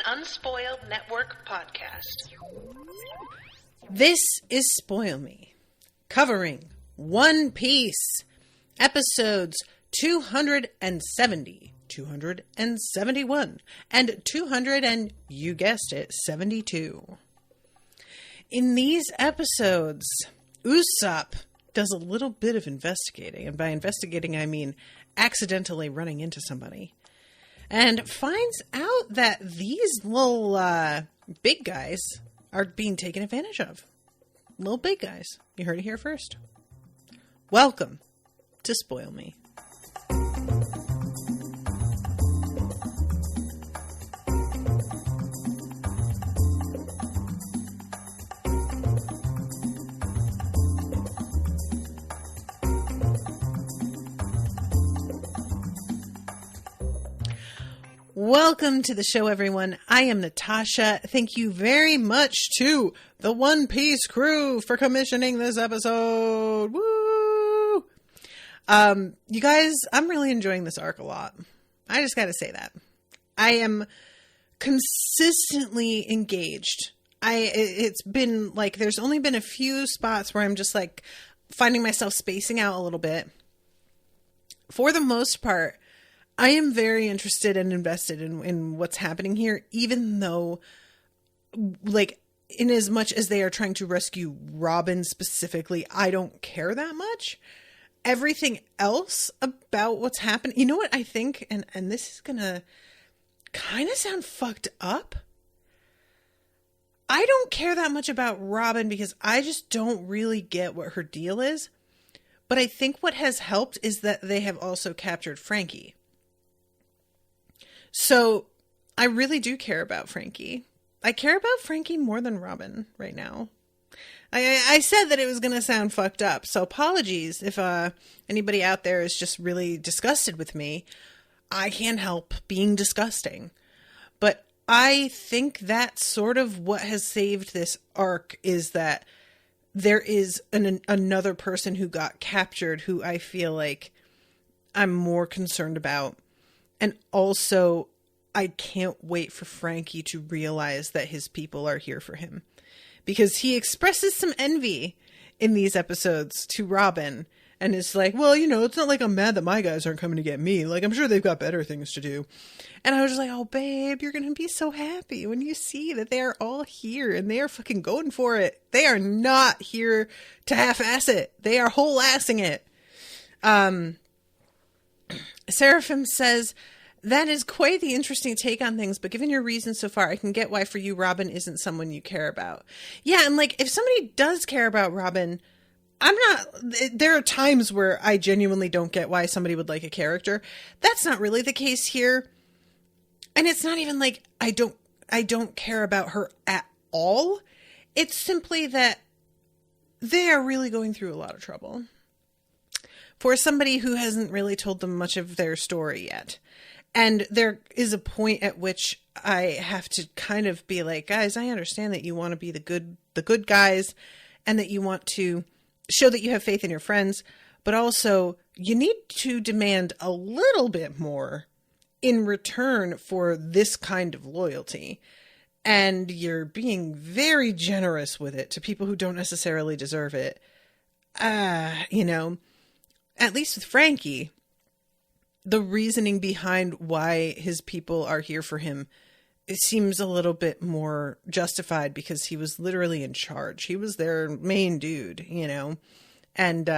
Unspoiled Network podcast. This is Spoil Me, covering One Piece, episodes 270, 271, and 200, and you guessed it, 72. In these episodes, Usopp does a little bit of investigating, and by investigating I mean accidentally running into somebody, and finds out that these little big guys are being taken advantage of. Little big guys. You heard it here first. Welcome to Spoil Me. Welcome to the show, everyone. I am Natasha. Thank you very much to the One Piece crew for commissioning this episode. Woo! You guys, I'm really enjoying this arc a lot. I just gotta say that. I am consistently engaged. It's been like, there's only been a few spots where I'm just like finding myself spacing out a little bit. For the most part, I am very interested and invested in what's happening here, even though, like, in as much as they are trying to rescue Robin specifically, I don't care that much. Everything else about what's happening, you know what I think? And this is gonna kind of sound fucked up. I don't care that much about Robin because I just don't really get what her deal is. But I think what has helped is that they have also captured Frankie. So, I really do care about Frankie. I care about Frankie more than Robin right now. I said that it was going to sound fucked up, so apologies if anybody out there is just really disgusted with me. I can't help being disgusting. But I think that's sort of what has saved this arc, is that there is another person who got captured who I feel like I'm more concerned about. And also, I can't wait for Frankie to realize that his people are here for him. Because he expresses some envy in these episodes to Robin. And is like, well, you know, it's not like I'm mad that my guys aren't coming to get me. Like, I'm sure they've got better things to do. And I was just like, oh, babe, you're going to be so happy when you see that they are all here and they are fucking going for it. They are not here to half-ass it. They are whole-assing it. Seraphim says, that is quite the interesting take on things, but given your reasons so far, I can get why for you Robin isn't someone you care about. Yeah, and like, if somebody does care about Robin, there are times where I genuinely don't get why somebody would like a character. That's not really the case here. And it's not even like I don't care about her at all. It's simply that they are really going through a lot of trouble. For somebody who hasn't really told them much of their story yet. And there is a point at which I have to kind of be like, guys, I understand that you want to be the good guys and that you want to show that you have faith in your friends, but also you need to demand a little bit more in return for this kind of loyalty. And you're being very generous with it to people who don't necessarily deserve it. You know, at least with Frankie, the reasoning behind why his people are here for him, it seems a little bit more justified because he was literally in charge. He was their main dude, you know? And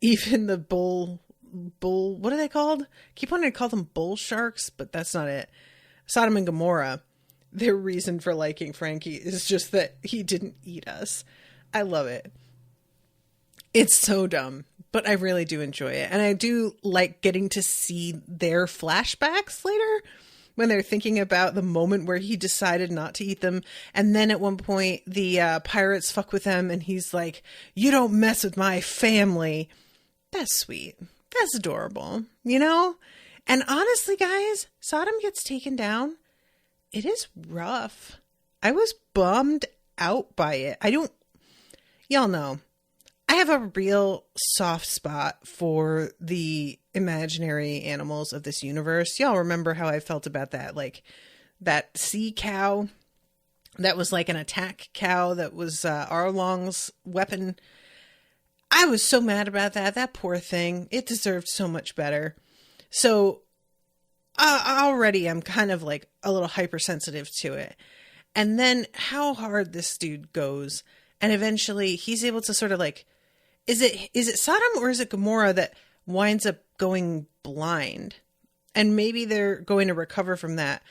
even the bull, what are they called? I keep wanting to call them bull sharks, but that's not it. Sodom and Gomorrah, their reason for liking Frankie is just that he didn't eat us. I love it. It's so dumb. But I really do enjoy it. And I do like getting to see their flashbacks later when they're thinking about the moment where he decided not to eat them. And then at one point, the pirates fuck with them. And he's like, you don't mess with my family. That's sweet. That's adorable. You know? And honestly, guys, Sodom gets taken down. It is rough. I was bummed out by it. Y'all know. I have a real soft spot for the imaginary animals of this universe. Y'all remember how I felt about that, like, that sea cow that was like an attack cow that was Arlong's weapon. I was so mad about that. That poor thing. It deserved so much better. So already I'm kind of like a little hypersensitive to it. And then how hard this dude goes. And eventually he's able to sort of like, is it Sodom or is it Gomorrah that winds up going blind? And maybe they're going to recover from that.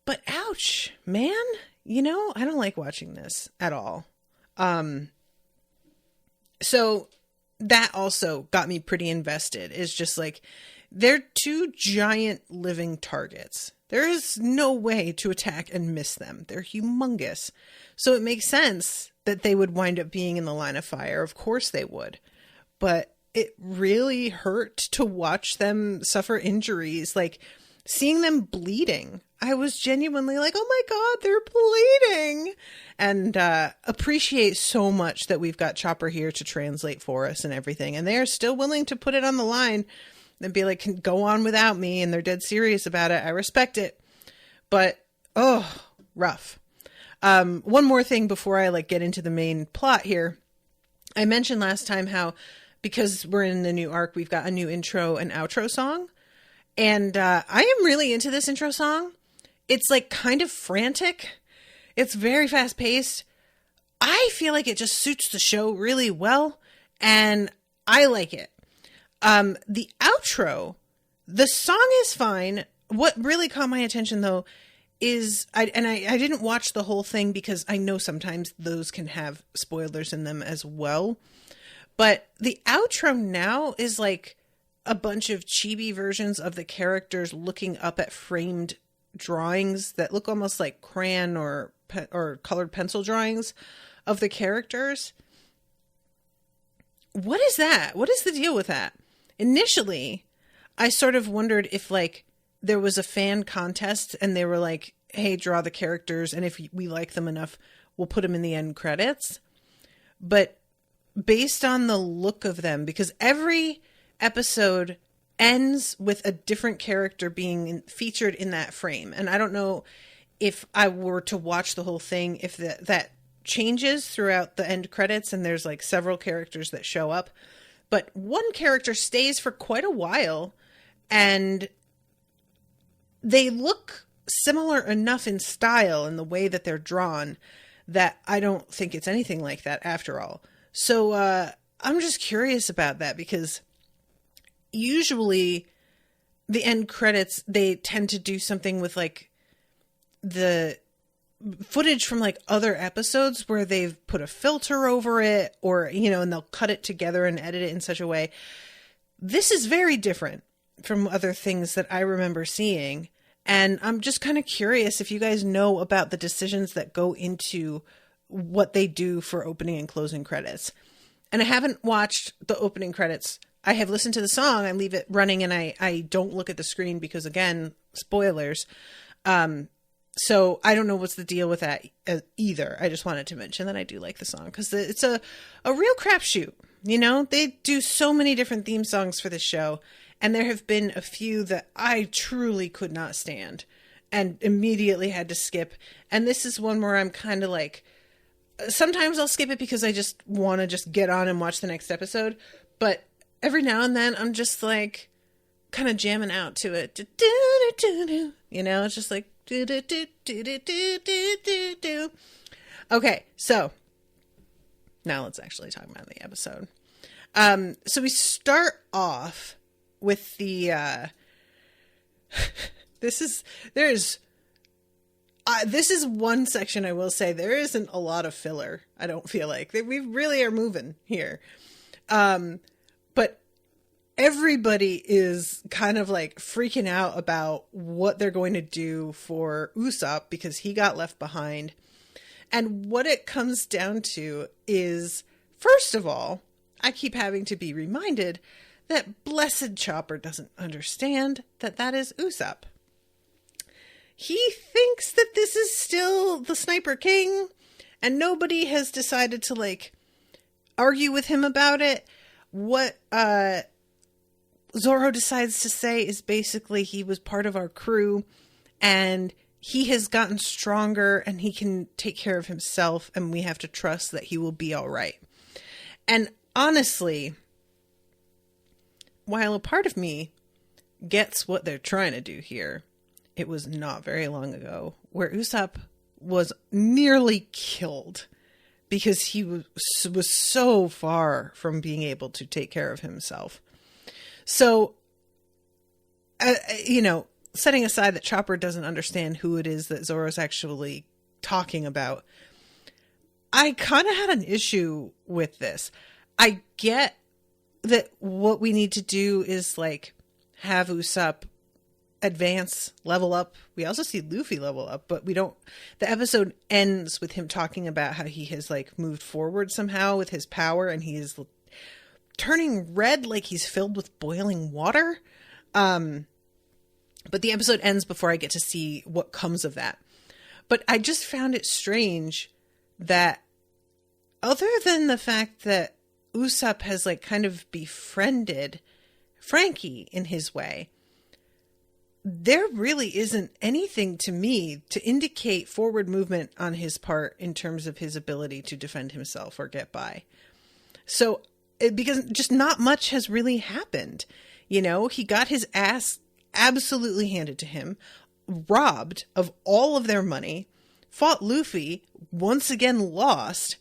But ouch, man. You know, I don't like watching this at all. So that also got me pretty invested. It's just like, they're two giant living targets. There is no way to attack and miss them. They're humongous. So it makes sense that they would wind up being in the line of fire. Of course they would. But it really hurt to watch them suffer injuries. Like, seeing them bleeding, I was genuinely like, oh my God, they're bleeding. And appreciate so much that we've got Chopper here to translate for us and everything. And they are still willing to put it on the line and be like, can go on without me. And they're dead serious about it. I respect it. But, oh, rough. One more thing before I get into the main plot here. I mentioned last time how, because we're in the new arc, we've got a new intro and outro song. And I am really into this intro song. It's kind of frantic. It's very fast paced. I feel like it just suits the show really well. And I like it. The outro, the song is fine. What really caught my attention though is, I didn't watch the whole thing because I know sometimes those can have spoilers in them as well. But the outro now is a bunch of chibi versions of the characters looking up at framed drawings that look almost like crayon or colored pencil drawings of the characters. What is that? What is the deal with that? Initially, I sort of wondered if there was a fan contest and they were like, hey, draw the characters, and if we like them enough, we'll put them in the end credits. But based on the look of them, because every episode ends with a different character being featured in that frame. And I don't know if I were to watch the whole thing, if that changes throughout the end credits and there's several characters that show up. But one character stays for quite a while, and they look similar enough in style and the way that they're drawn that I don't think it's anything like that after all. So I'm just curious about that, because usually the end credits, they tend to do something with the footage from other episodes where they've put a filter over it, or and they'll cut it together and edit it in such a way. This is very different from other things that I remember seeing, and I'm just kind of curious if you guys know about the decisions that go into what they do for opening and closing credits. And I haven't watched the opening credits. I have listened to the song, I leave it running, and I don't look at the screen because, again, spoilers. So I don't know what's the deal with that either. I just wanted to mention that I do like the song because it's a real crapshoot. They do so many different theme songs for the show, and there have been a few that I truly could not stand and immediately had to skip. And this is one where I'm kind of sometimes I'll skip it because I just want to just get on and watch the next episode. But every now and then I'm just kind of jamming out to it. It's just Okay, so now let's actually talk about the episode. So we start off with the this is one section I will say there isn't a lot of filler. I don't feel like we really are moving here. But everybody is kind of freaking out about what they're going to do for Usopp because he got left behind. And what it comes down to is, first of all, I keep having to be reminded that blessed Chopper doesn't understand that is Usopp. He thinks that this is still the Sniper King, and nobody has decided to argue with him about it. What Zoro decides to say is basically he was part of our crew and he has gotten stronger and he can take care of himself, and we have to trust that he will be all right. And honestly, while a part of me gets what they're trying to do here, it was not very long ago where Usopp was nearly killed because he was so far from being able to take care of himself. So, setting aside that Chopper doesn't understand who it is that Zoro's actually talking about, I kind of had an issue with this. I get that what we need to do is like have Usopp advance, level up. We also see Luffy level up, but we don't. The episode ends with him talking about how he has like moved forward somehow with his power, and he is turning red like he's filled with boiling water. But the episode ends before I get to see what comes of that. But I just found it strange that other than the fact that Usopp has like kind of befriended Frankie in his way, there really isn't anything to me to indicate forward movement on his part in terms of his ability to defend himself or get by. So, because just not much has really happened. He got his ass absolutely handed to him, robbed of all of their money, fought Luffy, once again lost,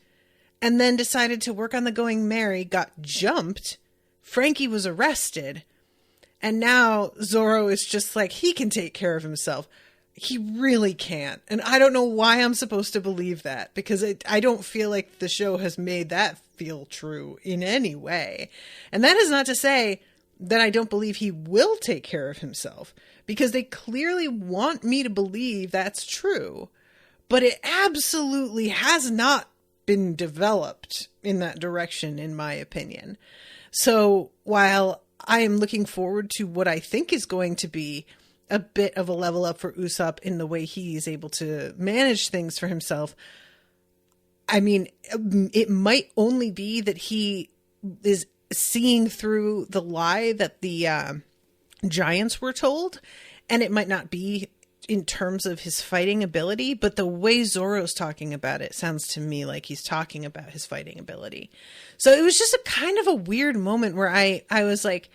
and then decided to work on the Going Merry, got jumped, Frankie was arrested, and now Zoro is just like, he can take care of himself. He really can't. And I don't know why I'm supposed to believe that, because I don't feel like the show has made that feel true in any way. And that is not to say that I don't believe he will take care of himself, because they clearly want me to believe that's true. But it absolutely has not been developed in that direction, in my opinion. So while I am looking forward to what I think is going to be a bit of a level up for Usopp in the way he is able to manage things for himself, I mean, it might only be that he is seeing through the lie that the giants were told, and it might not be in terms of his fighting ability, but the way Zoro's talking about it sounds to me like he's talking about his fighting ability. So it was just a kind of a weird moment where I was like,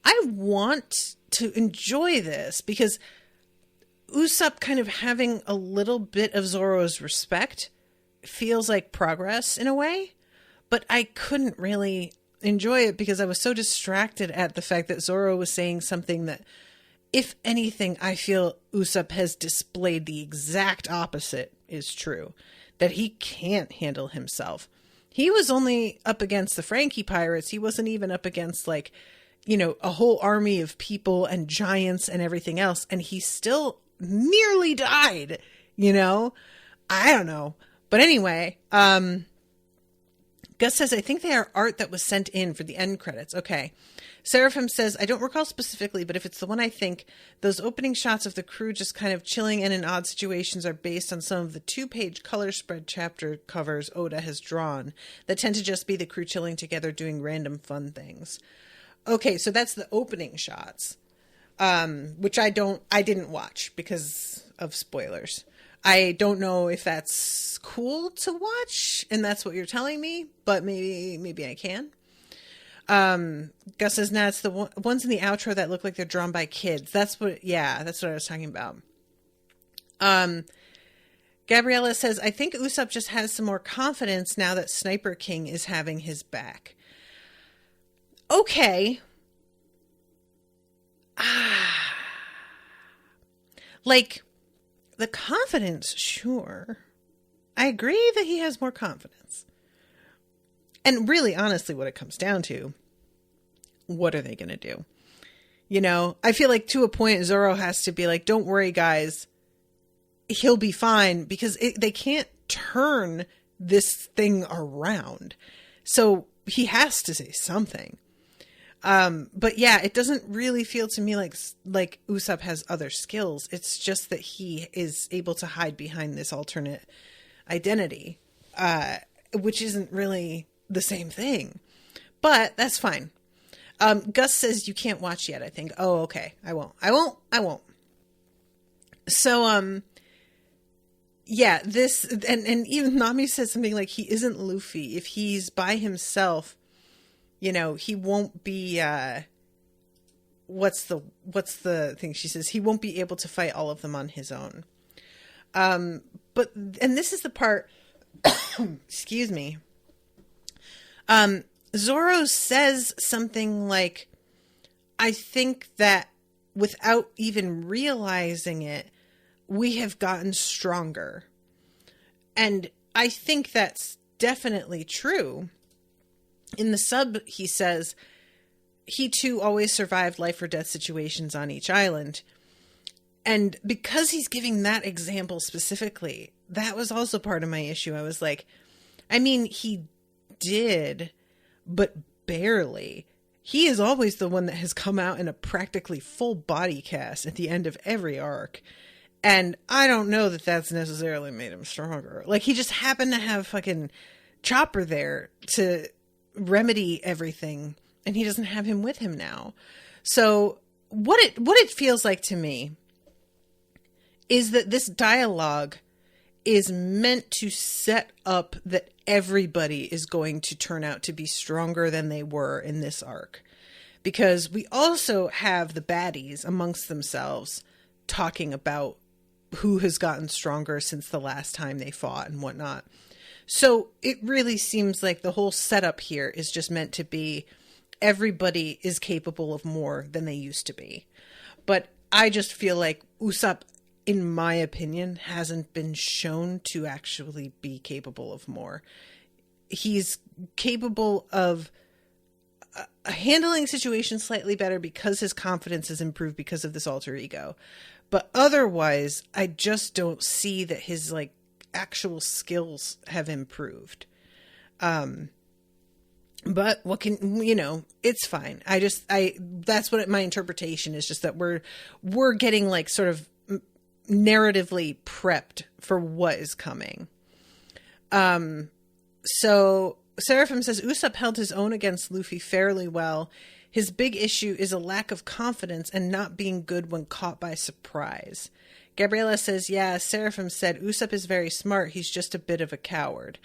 I want to enjoy this, because Usopp kind of having a little bit of Zoro's respect feels like progress in a way, but I couldn't really enjoy it because I was so distracted at the fact that Zoro was saying something that, if anything, I feel Usopp has displayed the exact opposite is true, that he can't handle himself. He was only up against the Frankie pirates. He wasn't even up against a whole army of people and giants and everything else. And he still nearly died, I don't know. But anyway, Gus says, I think they are art that was sent in for the end credits. Okay. Seraphim says, I don't recall specifically, but if it's the one I think, those opening shots of the crew just kind of chilling in odd situations are based on some of the 2-page color spread chapter covers Oda has drawn that tend to just be the crew chilling together doing random fun things. Okay, so that's the opening shots, which I didn't watch because of spoilers. I don't know if that's cool to watch, and that's what you're telling me, but maybe I can. Gus says, nah, it's the ones in the outro that look like they're drawn by kids. That's what I was talking about. Gabriella says, I think Usopp just has some more confidence now that Sniper King is having his back. Okay. The confidence, sure. I agree that he has more confidence. And really, honestly, what it comes down to, what are they going to do? I feel like to a point, Zoro has to be like, don't worry, guys. He'll be fine, because they can't turn this thing around. So he has to say something. But yeah, it doesn't really feel to me like Usopp has other skills. It's just that he is able to hide behind this alternate identity, which isn't really the same thing, but that's fine. Gus says you can't watch yet, I think. Oh, okay. I won't. So, Yeah, this and even Nami says something like he isn't Luffy. If he's by himself, he won't be what's the thing she says? He won't be able to fight all of them on his own. But this is the part excuse me. Zoro says something like, I think that without even realizing it, we have gotten stronger. And I think that's definitely true. In the sub, he says, he too always survived life or death situations on each island. And because he's giving that example specifically, that was also part of my issue. I was like, I mean, he did, but barely. He is always the one that has come out in a practically full body cast at the end of every arc. And I don't know that that's necessarily made him stronger. Like, he just happened to have fucking Chopper there to remedy everything, and he doesn't have him with him now. So what it feels like to me is that this dialogue is meant to set up that everybody is going to turn out to be stronger than they were in this arc. Because we also have the baddies amongst themselves talking about who has gotten stronger since the last time they fought and whatnot. So it really seems like the whole setup here is just meant to be everybody is capable of more than they used to be. But I just feel like Usopp, in my opinion, hasn't been shown to actually be capable of more. He's capable of handling situations slightly better because his confidence has improved because of this alter ego. But otherwise, I just don't see that his actual skills have improved. But what can, it's fine. That's what my interpretation is, just that we're getting sort of narratively prepped for what is coming. So Seraphim says Usopp held his own against Luffy fairly well. His big issue is a lack of confidence and not being good when caught by surprise. Gabriella says, yeah, Seraphim said Usopp is very smart. He's just a bit of a coward.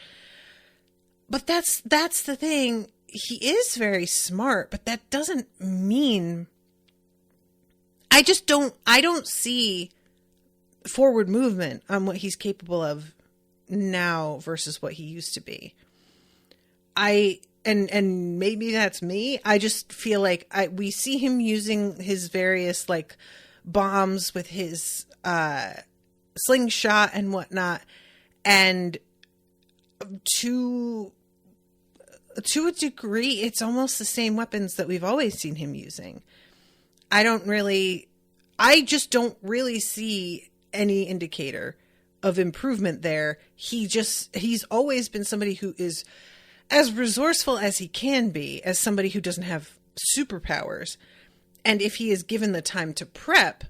But that's the thing. He is very smart, but that doesn't mean... I don't see forward movement on what he's capable of now versus what he used to be. And maybe that's me. I just feel like we see him using his various bombs with his slingshot and whatnot, and to a degree, it's almost the same weapons that we've always seen him using. I just don't really see any indicator of improvement there. He's always been somebody who is as resourceful as he can be, as somebody who doesn't have superpowers. And if he is given the time to prep,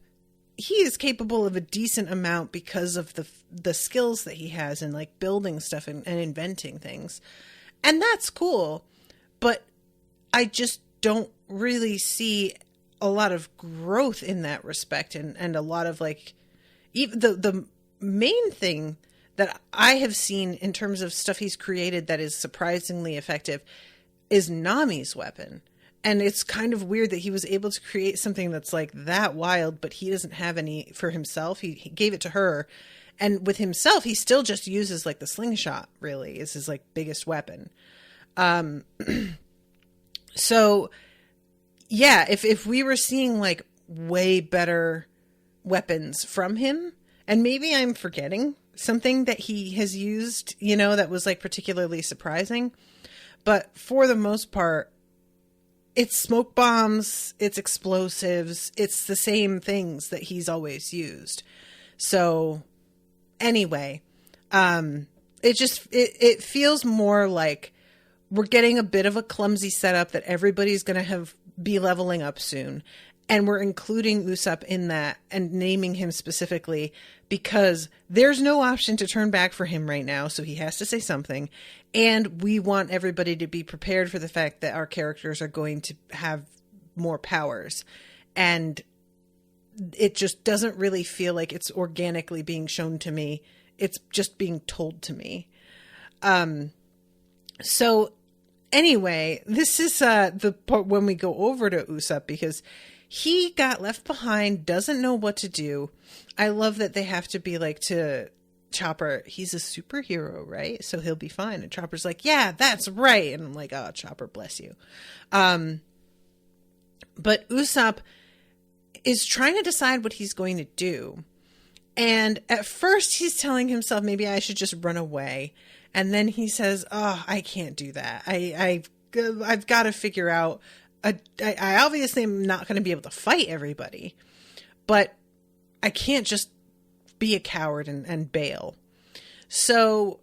he is capable of a decent amount because of the skills that he has in building stuff and inventing things. And that's cool. But I just don't really see a lot of growth in that respect. And a lot of even the main thing that I have seen in terms of stuff he's created that is surprisingly effective is Nami's weapon. And it's kind of weird that he was able to create something that's that wild, but he doesn't have any for himself. He gave it to her. And with himself, he still just uses the slingshot, really, is his biggest weapon. So yeah, if we were seeing way better weapons from him, and maybe I'm forgetting something that he has used, that was particularly surprising, but for the most part, it's smoke bombs, it's explosives, it's the same things that he's always used. So anyway, it feels more like we're getting a bit of a clumsy setup that everybody's going to be leveling up soon. And we're including Usopp in that and naming him specifically because there's no option to turn back for him right now. So he has to say something. And we want everybody to be prepared for the fact that our characters are going to have more powers. And it just doesn't really feel like it's organically being shown to me it's just being told to me. So anyway, this is the part when we go over to Usopp, because he got left behind, doesn't know what to do. I love that they have to be like to Chopper, he's a superhero, right? So he'll be fine. And Chopper's like, yeah, that's right. And I'm like, oh, Chopper, bless you. But Usopp is trying to decide what he's going to do. And at first he's telling himself, maybe I should just run away. And then he says, oh, I can't do that. I've got to figure out, I obviously am not going to be able to fight everybody, but I can't just be a coward and bail. So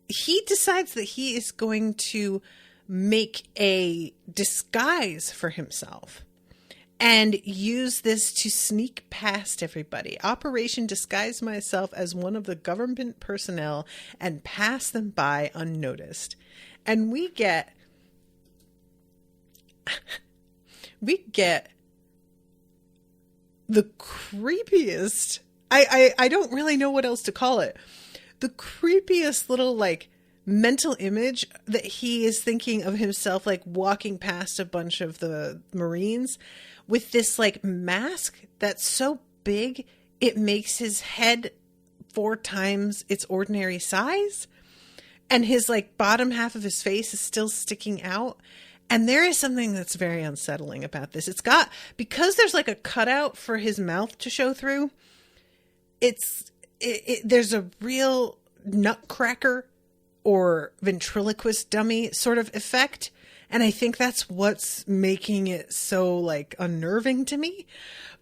he decides that he is going to make a disguise for himself and use this to sneak past everybody. Operation Disguise Myself as one of the government personnel and pass them by unnoticed. And we get the creepiest, I don't really know what else to call it, the creepiest little like mental image that he is thinking of himself like walking past a bunch of the Marines with this like mask that's so big it makes his head 4 times its ordinary size, and his like bottom half of his face is still sticking out. And there is something that's very unsettling about this. It's got, because there's like a cutout for his mouth to show through, there's a real nutcracker or ventriloquist dummy sort of effect. And I think that's what's making it so like unnerving to me.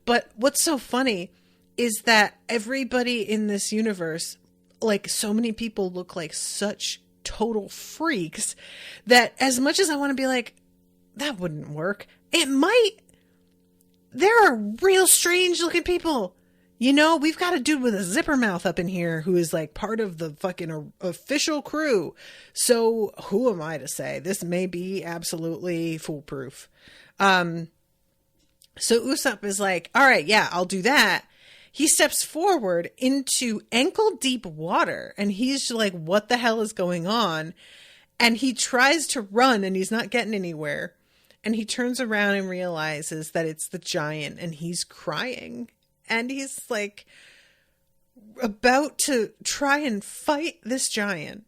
But what's so funny is that everybody in this universe, like so many people look like such total freaks that as much as I want to be like, that wouldn't work, it might. There are real strange looking people. You know, we've got a dude with a zipper mouth up in here who is like part of the fucking official crew. So who am I to say? This may be absolutely foolproof. So Usopp is like, all right, yeah, I'll do that. He steps forward into ankle deep water and he's like, what the hell is going on? And he tries to run and he's not getting anywhere. And he turns around and realizes that it's the giant and he's crying. And he's like about to try and fight this giant.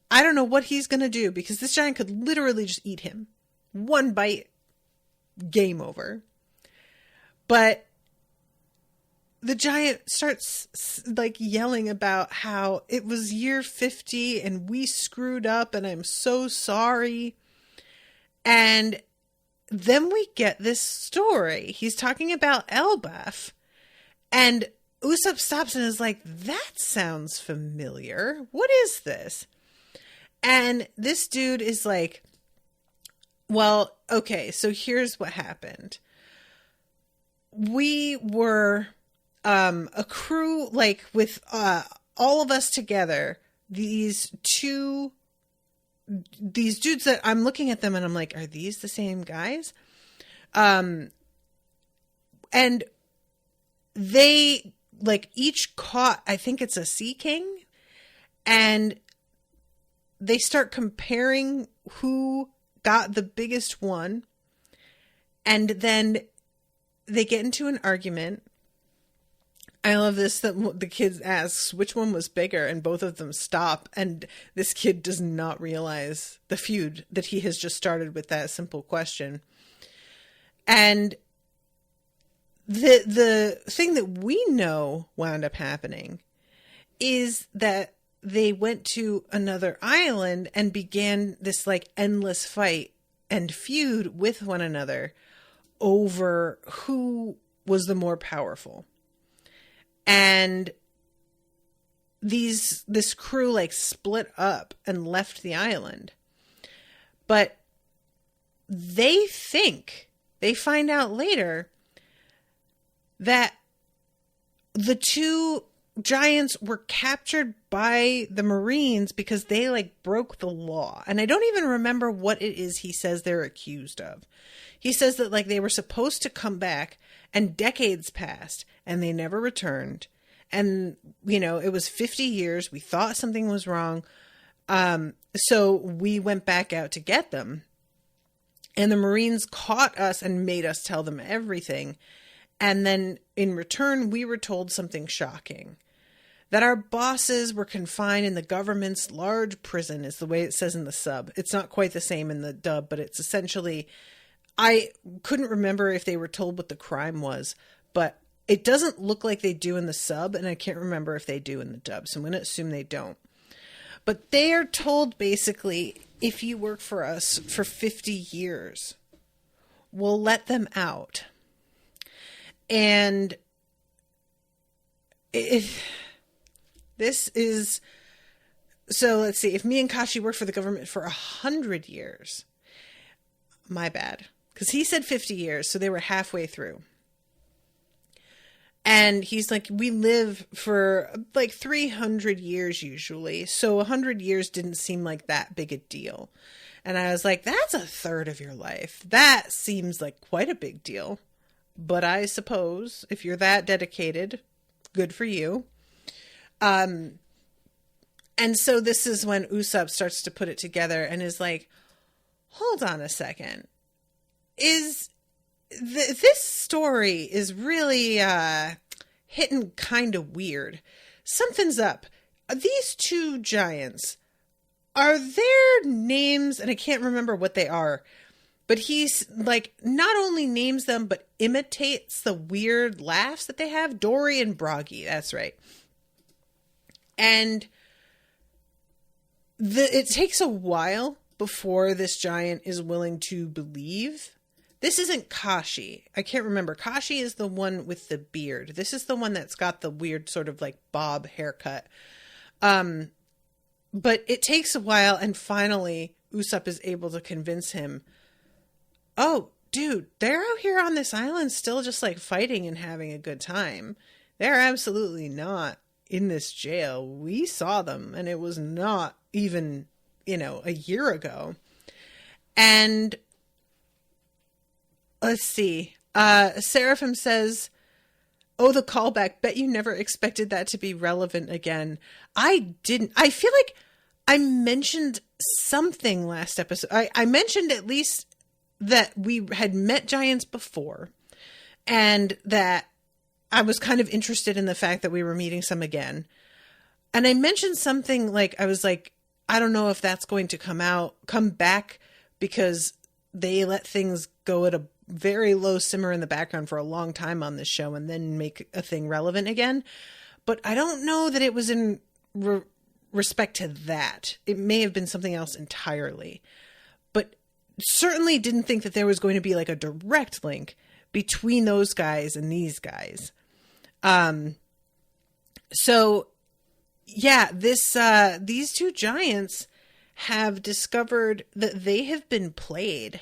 I don't know what he's going to do because this giant could literally just eat him. One bite, game over. But the giant starts like yelling about how it was year 50 and we screwed up and I'm so sorry. And then we get this story. He's talking about Elbaf. And Usopp stops and is like, that sounds familiar. What is this? And this dude is like, well, okay, so here's what happened. We were a crew, like with all of us together, these dudes that I'm looking at them and I'm like, are these the same guys? And they like each caught, I think it's a sea king, and they start comparing who got the biggest one. And then they get into an argument. I love this, that the kid asks which one was bigger and both of them stop. And this kid does not realize the feud that he has just started with that simple question. And the thing that we know wound up happening is that they went to another island and began this like endless fight and feud with one another over who was the more powerful. And this crew like split up and left the island. But they find out later that the two giants were captured by the Marines because they like broke the law. And I don't even remember what it is he says they're accused of. He says that like they were supposed to come back and decades passed and they never returned. And, it was 50 years. We thought something was wrong. So we went back out to get them. And the Marines caught us and made us tell them everything. And then in return, we were told something shocking. That our bosses were confined in the government's large prison is the way it says in the sub. It's not quite the same in the dub, but it's essentially, I couldn't remember if they were told what the crime was, but it doesn't look like they do in the sub, and I can't remember if they do in the dub, so I'm going to assume they don't. But they are told basically, if you work for us for 50 years, we'll let them out. And this is, so let's see, if me and Kashi work for the government for 100 years, my bad, because he said 50 years, so they were halfway through. And he's like, we live for like 300 years usually, so 100 years didn't seem like that big a deal. And I was like, that's a third of your life. That seems like quite a big deal. But I suppose if you're that dedicated, good for you. And so this is when Usopp starts to put it together and is like, hold on a second. This story is really hitting kind of weird. Something's up. These two giants, are their names, and I can't remember what they are, but he's like not only names them, but imitates the weird laughs that they have. Dory and Broggy, that's right. And it takes a while before this giant is willing to believe. This isn't Kashi. I can't remember. Kashi is the one with the beard. This is the one that's got the weird sort of like bob haircut. But it takes a while, and finally Usopp is able to convince him, oh, dude, they're out here on this island still just like fighting and having a good time. They're absolutely not in this jail. We saw them, and it was not even, a year ago. And let's see. Seraphim says, oh, the callback. Bet you never expected that to be relevant again. I didn't. I feel like I mentioned something last episode. I mentioned at least that we had met giants before, and that I was kind of interested in the fact that we were meeting some again. And I mentioned something like, I was like, I don't know if that's going to come back, because they let things go at a very low simmer in the background for a long time on this show and then make a thing relevant again. But I don't know that it was in respect to that. It may have been something else entirely, but certainly didn't think that there was going to be like a direct link between those guys and these guys. So yeah, these two giants have discovered that they have been played.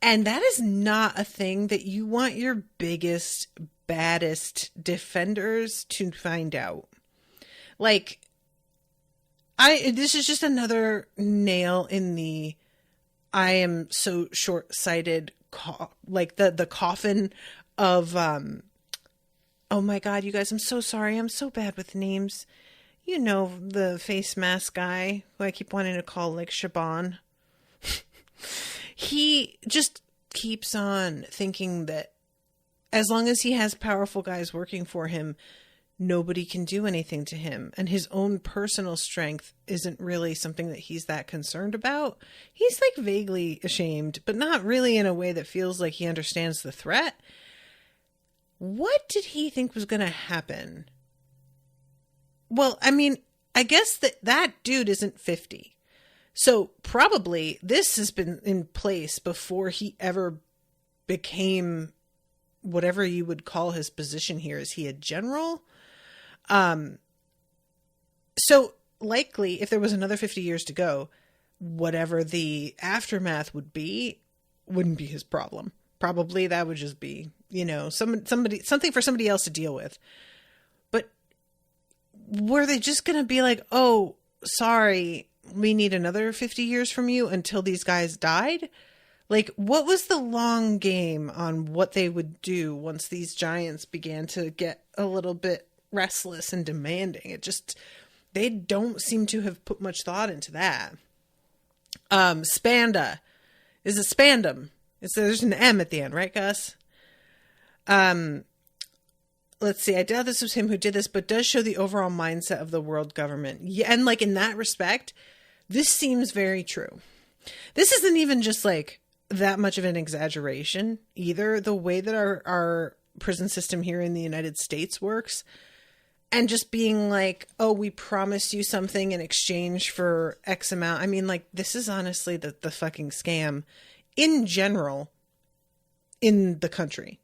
And that is not a thing that you want your biggest, baddest defenders to find out. Like, this is just another nail in the, I am so short-sighted, like the coffin of, oh my God, you guys, I'm so sorry. I'm so bad with names. You know, the face mask guy who I keep wanting to call like Shaban. He just keeps on thinking that as long as he has powerful guys working for him, nobody can do anything to him. And his own personal strength isn't really something that he's that concerned about. He's like vaguely ashamed, but not really in a way that feels like he understands the threat. What did he think was going to happen? Well, I mean, I guess that dude isn't 50. So probably this has been in place before he ever became whatever you would call his position here. Is he a general? So likely if there was another 50 years to go, whatever the aftermath would be, wouldn't be his problem. Probably that would just be, something for somebody else to deal with. But were they just going to be like, oh, sorry, we need another 50 years from you until these guys died? Like, what was the long game on what they would do once these giants began to get a little bit restless and demanding. They don't seem to have put much thought into that. Spanda. Is it Spandam? There's an M at the end, right, Gus? Let's see. I doubt this was him who did this, but does show the overall mindset of the world government. Yeah, and like in that respect, this seems very true. This isn't even just like that much of an exaggeration either. The way that our prison system here in the United States works, and just being like, oh, we promise you something in exchange for X amount. I mean, like, this is honestly the fucking scam in general in the country.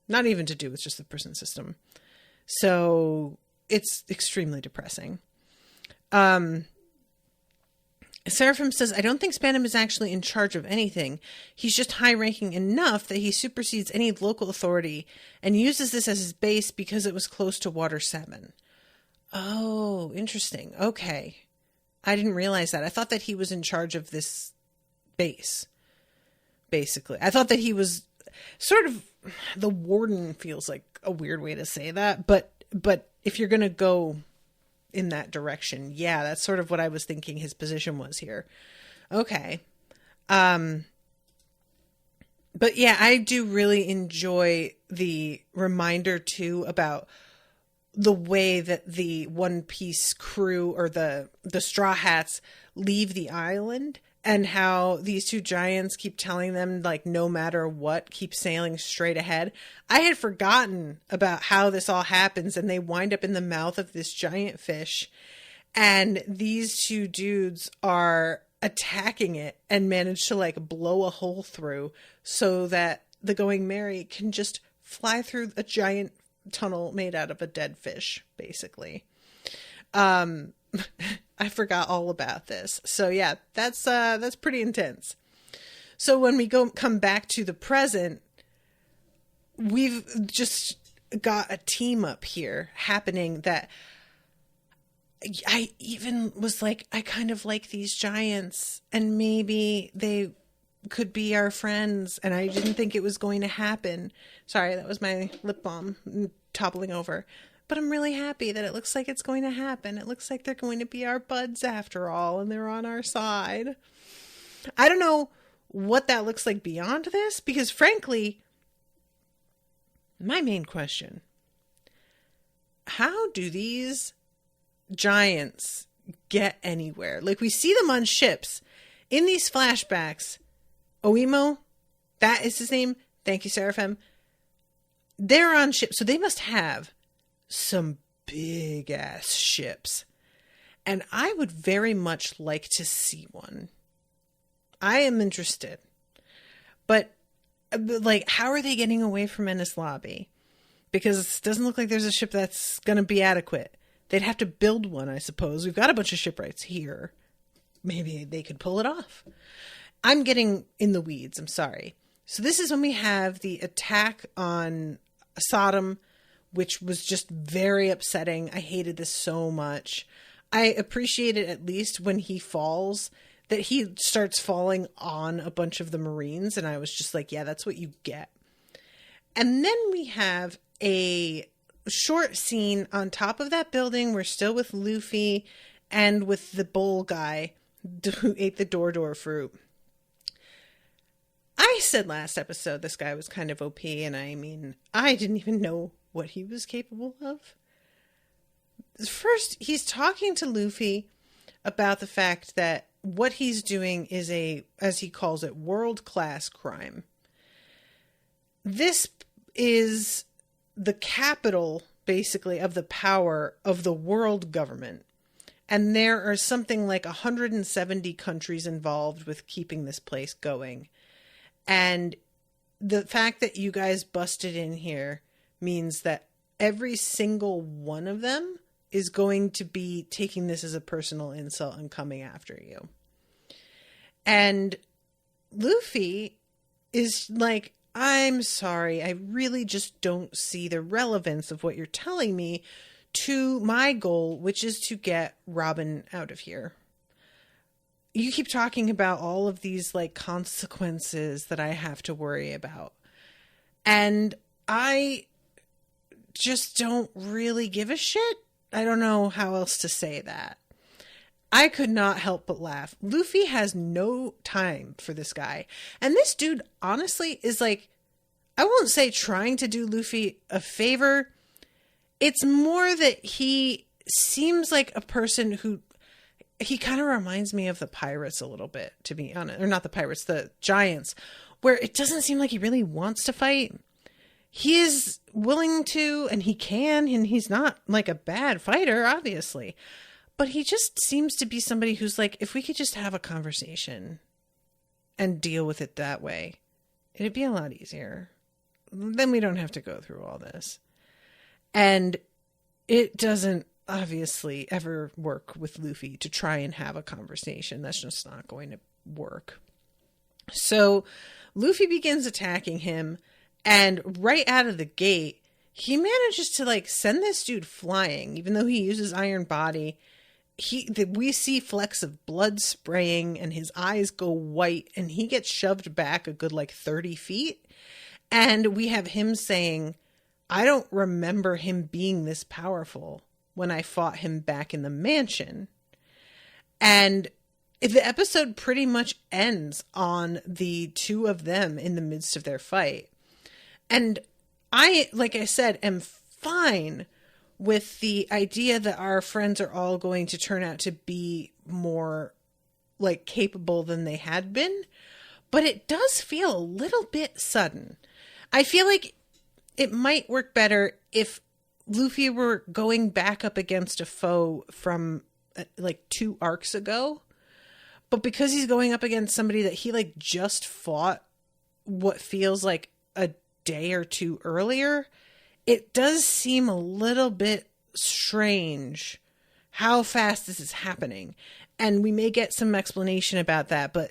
Not even to do with just the prison system. So it's extremely depressing. Seraphim says, I don't think Spandam is actually in charge of anything. He's just high-ranking enough that he supersedes any local authority and uses this as his base because it was close to Water 7. Oh, interesting. Okay. I didn't realize that. I thought that he was in charge of this base, basically. I thought that he was sort of... The warden feels like a weird way to say that, but if you're going to go in that direction, yeah, that's sort of what I was thinking his position was here. Okay. But yeah, I do really enjoy the reminder too about the way that the One Piece crew or the Straw Hats leave the island, and how these two giants keep telling them, like, no matter what, keep sailing straight ahead. I had forgotten about how this all happens, and they wind up in the mouth of this giant fish, and these two dudes are attacking it and manage to, like, blow a hole through so that the Going Merry can just fly through a giant tunnel made out of a dead fish, basically. I forgot all about this. So yeah, that's pretty intense. So when we come back to the present, we've just got a team up here happening that I even was like, I kind of like these giants, and maybe they could be our friends, and I didn't think it was going to happen. Sorry, that was my lip balm toppling over. But I'm really happy that it looks like it's going to happen. It looks like they're going to be our buds after all, and they're on our side. I don't know what that looks like beyond this, because frankly, my main question, how do these giants get anywhere? Like, we see them on ships. In these flashbacks, Oimo, that is his name. Thank you, Seraphim. They're on ships, so they must have some big ass ships, and I would very much like to see one. I am interested, but like, how are they getting away from Ennis Lobby? Because it doesn't look like there's a ship that's going to be adequate. They'd have to build one, I suppose. We've got a bunch of shipwrights here. Maybe they could pull it off. I'm getting in the weeds. I'm sorry. So this is when we have the attack on Sodom, which was just very upsetting. I hated this so much. I appreciate it, at least when he falls, that he starts falling on a bunch of the Marines. And I was just like, yeah, that's what you get. And then we have a short scene on top of that building. We're still with Luffy and with the bowl guy who ate the door fruit. I said last episode this guy was kind of OP, and I mean, I didn't even know what he was capable of. First, he's talking to Luffy about the fact that what he's doing is a, as he calls it, world-class crime. This is the capital, basically, of the power of the world government. And there are something like 170 countries involved with keeping this place going. And the fact that you guys busted in here means that every single one of them is going to be taking this as a personal insult and coming after you. And Luffy is like, I'm sorry, I really just don't see the relevance of what you're telling me to my goal, which is to get Robin out of here. You keep talking about all of these like consequences that I have to worry about. And I just don't really give a shit. I don't know how else to say that. I could not help but laugh. Luffy has no time for this guy. And this dude, honestly, is like, I won't say trying to do Luffy a favor. It's more that he seems like a person who, he kind of reminds me of the pirates a little bit, to be honest. Or not the pirates, the giants, where it doesn't seem like he really wants to fight. He is willing to, and he can, and he's not like a bad fighter, obviously. But he just seems to be somebody who's like, if we could just have a conversation and deal with it that way, it'd be a lot easier. Then we don't have to go through all this. And it doesn't obviously ever work with Luffy to try and have a conversation. That's just not going to work. So Luffy begins attacking him, and right out of the gate, he manages to like send this dude flying, even though he uses Iron Body. We see flecks of blood spraying, and his eyes go white, and he gets shoved back a good like 30 feet. And we have him saying, I don't remember him being this powerful when I fought him back in the mansion. And the episode pretty much ends on the two of them in the midst of their fight. And I, like I said, am fine with the idea that our friends are all going to turn out to be more like capable than they had been, but it does feel a little bit sudden. I feel like it might work better if Luffy were going back up against a foe from like 2 arcs ago, but because he's going up against somebody that he like just fought what feels like a day or two earlier, it does seem a little bit strange how fast this is happening. And we may get some explanation about that, but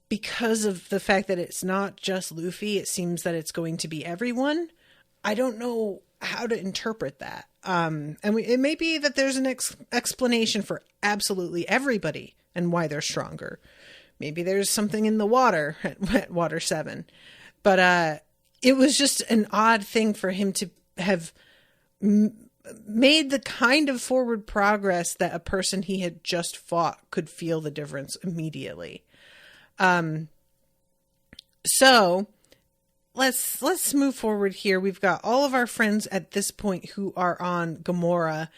because of the fact that it's not just Luffy, it seems that it's going to be everyone. I don't know how to interpret that. It may be that there's an explanation for absolutely everybody and why they're stronger. Maybe there's something in the water at Water 7. But it was just an odd thing for him to have made the kind of forward progress that a person he had just fought could feel the difference immediately. So let's move forward here. We've got all of our friends at this point who are on Gamora,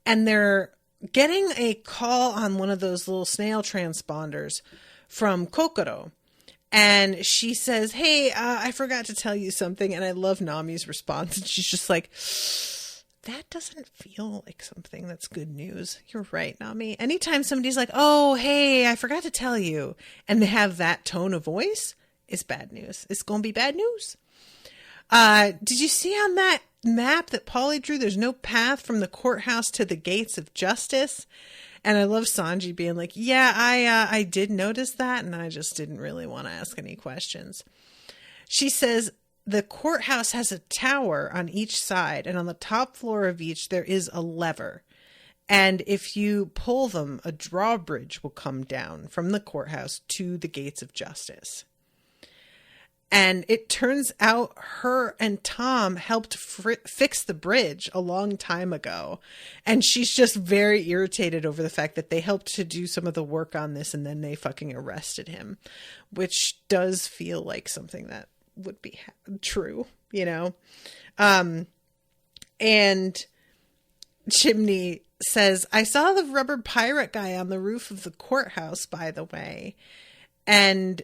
and they're getting a call on one of those little snail transponders from Kokoro. And she says, hey, I forgot to tell you something. And I love Nami's response. And she's just like, that doesn't feel like something that's good news. You're right, Nami. Anytime somebody's like, oh, hey, I forgot to tell you, and they have that tone of voice, it's bad news. It's going to be bad news. Did you see on that map that Polly drew, there's no path from the courthouse to the gates of justice? And I love Sanji being like, yeah, I did notice that, and I just didn't really want to ask any questions. She says, the courthouse has a tower on each side, and on the top floor of each, there is a lever. And if you pull them, a drawbridge will come down from the courthouse to the gates of justice. And it turns out her and Tom helped fix the bridge a long time ago. And she's just very irritated over the fact that they helped to do some of the work on this and then they fucking arrested him, which does feel like something that would be true, you know? And Chimney says, I saw the rubber pirate guy on the roof of the courthouse, by the way. And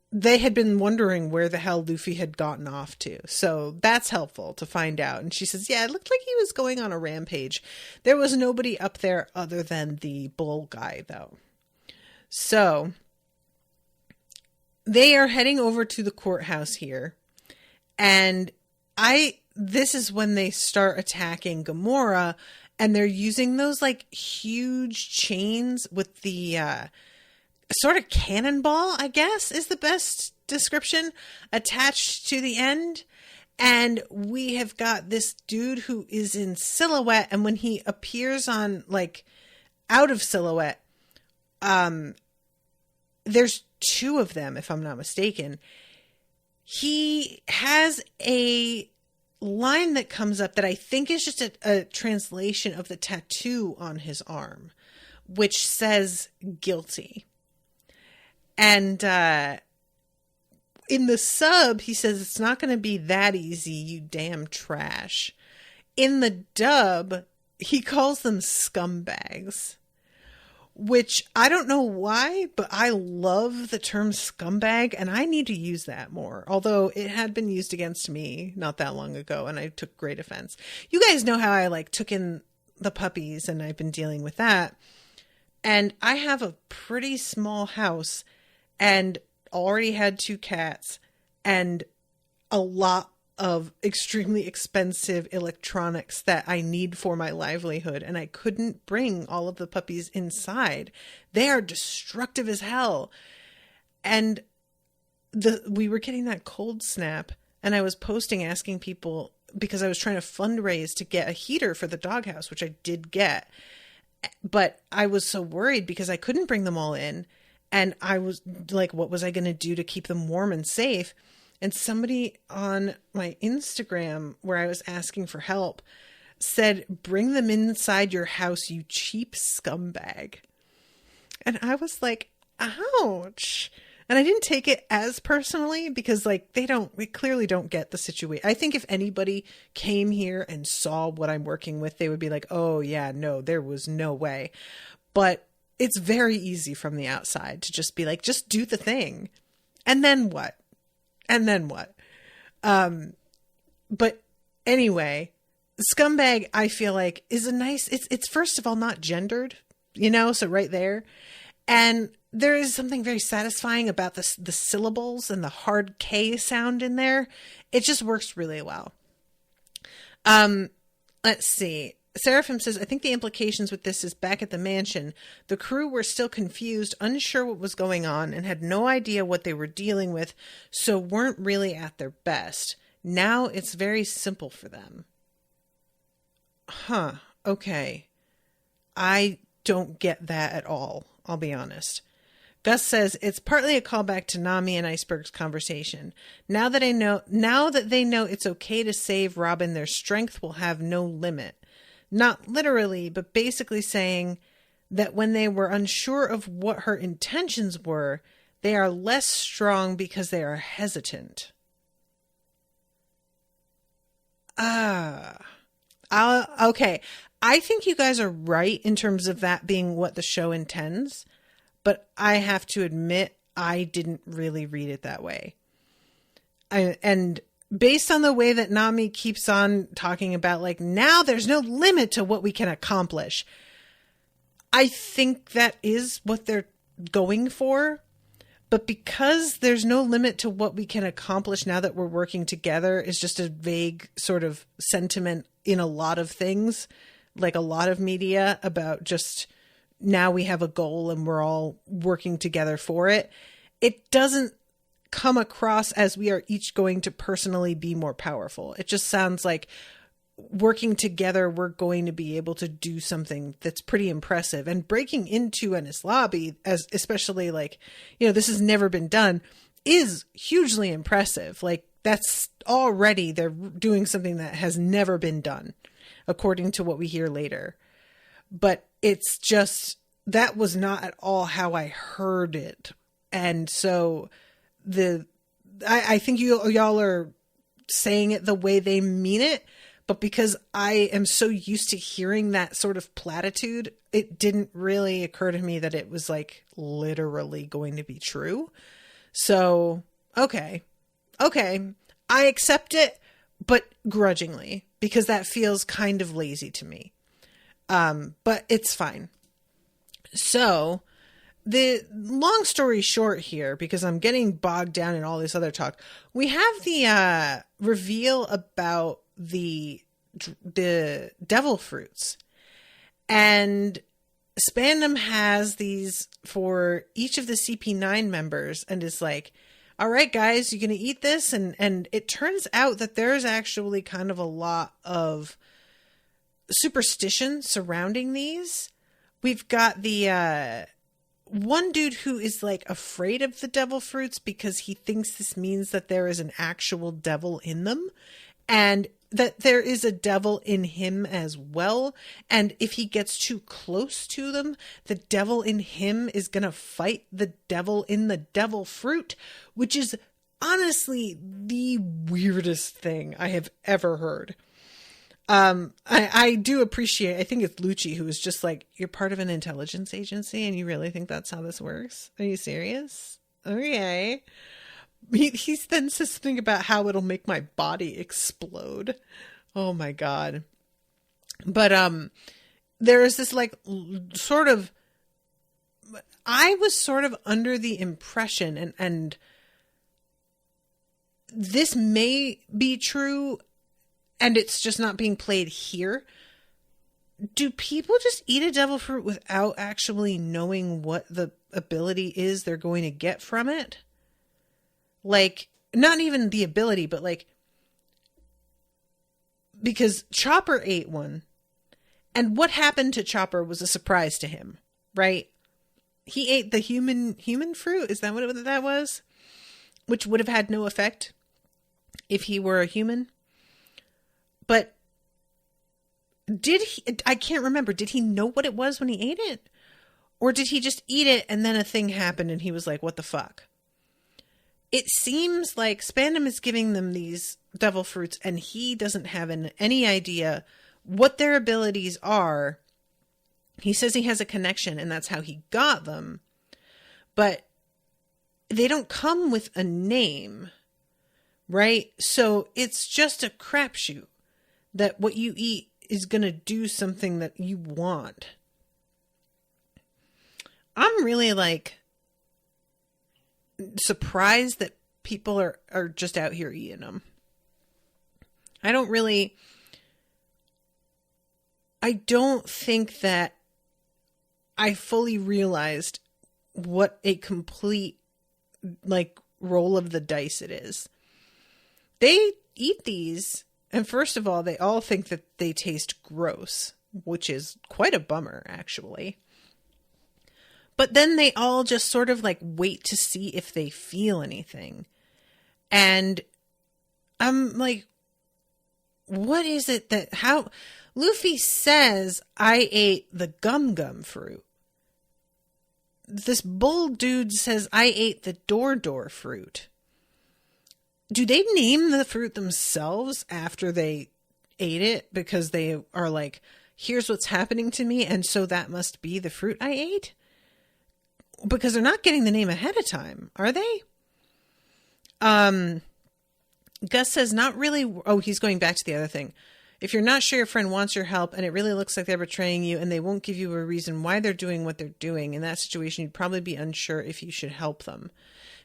they had been wondering where the hell Luffy had gotten off to. So that's helpful to find out. And she says, yeah, it looked like he was going on a rampage. There was nobody up there other than the bull guy, though. So they are heading over to the courthouse here. And this is when they start attacking Gamora. And they're using those like huge chains with the sort of cannonball, I guess, is the best description, attached to the end. And we have got this dude who is in silhouette. And when he appears on like out of silhouette, there's 2 of them, if I'm not mistaken. He has a line that comes up that I think is just a translation of the tattoo on his arm, which says guilty. And in the sub, he says, it's not going to be that easy, you damn trash. In the dub, he calls them scumbags, which I don't know why, but I love the term scumbag, and I need to use that more. Although it had been used against me not that long ago, and I took great offense. You guys know how I took in the puppies, and I've been dealing with that. And I have a pretty small house and already had 2 cats and a lot of extremely expensive electronics that I need for my livelihood. And I couldn't bring all of the puppies inside. They are destructive as hell. And we were getting that cold snap, and I was posting asking people, because I was trying to fundraise to get a heater for the doghouse, which I did get. But I was so worried because I couldn't bring them all in. And I was like, what was I going to do to keep them warm and safe? And somebody on my Instagram, where I was asking for help, said, bring them inside your house, you cheap scumbag. And I was like, ouch. And I didn't take it as personally because they clearly don't get the situation. I think if anybody came here and saw what I'm working with, they would be like, oh yeah, no, there was no way. But it's very easy from the outside to just be like, just do the thing. And then what? And then what? But anyway, scumbag, I feel like, is a nice, it's first of all not gendered, so right there. And there is something very satisfying about the syllables and the hard K sound in there. It just works really well. Let's see. Seraphim says, I think the implications with this is back at the mansion. The crew were still confused, unsure what was going on, and had no idea what they were dealing with, so weren't really at their best. Now it's very simple for them. Huh. Okay. I don't get that at all, I'll be honest. Gus says, it's partly a callback to Nami and Iceberg's conversation. Now that they know it's okay to save Robin, their strength will have no limit. Not literally, but basically saying that when they were unsure of what her intentions were, they are less strong because they are hesitant. Okay. I think you guys are right in terms of that being what the show intends, but I have to admit I didn't really read it that way. And based on the way that Nami keeps on talking about, now there's no limit to what we can accomplish, I think that is what they're going for. But because there's no limit to what we can accomplish now that we're working together is just a vague sort of sentiment in a lot of things, like a lot of media, about just now we have a goal and we're all working together for it. It doesn't come across as we are each going to personally be more powerful. It just sounds like working together, we're going to be able to do something that's pretty impressive. And breaking into Ennis Lobby, especially this has never been done, is hugely impressive. That's already, they're doing something that has never been done, according to what we hear later. But it's just, that was not at all how I heard it. And so I think y'all are saying it the way they mean it, but because I am so used to hearing that sort of platitude, it didn't really occur to me that it was literally going to be true. So, okay. I accept it, but grudgingly, because that feels kind of lazy to me. But it's fine. So, the long story short here, because I'm getting bogged down in all this other talk, we have the reveal about the devil fruits, and Spandam has these for each of the CP9 members and is like, all right, guys, you're going to eat this. And it turns out that there's actually kind of a lot of superstition surrounding these. We've got the one dude who is afraid of the devil fruits because he thinks this means that there is an actual devil in them. And that there is a devil in him as well. And if he gets too close to them, the devil in him is going to fight the devil in the devil fruit, which is honestly the weirdest thing I have ever heard. I do appreciate, I think it's Lucci who is just like, you're part of an intelligence agency and you really think that's how this works? Are you serious? Okay. He then says something about how it'll make my body explode. Oh my God. But, there is this like sort of, I was sort of under the impression and this may be true and it's just not being played here. Do people just eat a devil fruit without actually knowing what the ability is they're going to get from it? Like, not even the ability, but like, because Chopper ate one, and what happened to Chopper was a surprise to him, right? He ate the human fruit. Is that what that was? Which would have had no effect if he were a human. But did he, I can't remember, did he know what it was when he ate it? Or did he just eat it and then a thing happened and he was like, what the fuck? It seems like Spandam is giving them these devil fruits and he doesn't have any idea what their abilities are. He says he has a connection and that's how he got them. But they don't come with a name, right? So it's just a crapshoot that what you eat is going to do something that you want. I'm really like surprised that people are just out here eating them. I don't think that I fully realized what a complete like roll of the dice it is. They eat these, and first of all, they all think that they taste gross, which is quite a bummer, actually. But then they all just sort of like wait to see if they feel anything. And I'm like, what is it that, how, Luffy says, I ate the gum fruit. This bull dude says, I ate the door fruit. Do they name the fruit themselves after they ate it? Because they are like, here's what's happening to me, and so that must be the fruit I ate? Because they're not getting the name ahead of time, are they? Gus says, not really. Oh, he's going back to the other thing. If you're not sure your friend wants your help and it really looks like they're betraying you and they won't give you a reason why they're doing what they're doing, in that situation, you'd probably be unsure if you should help them.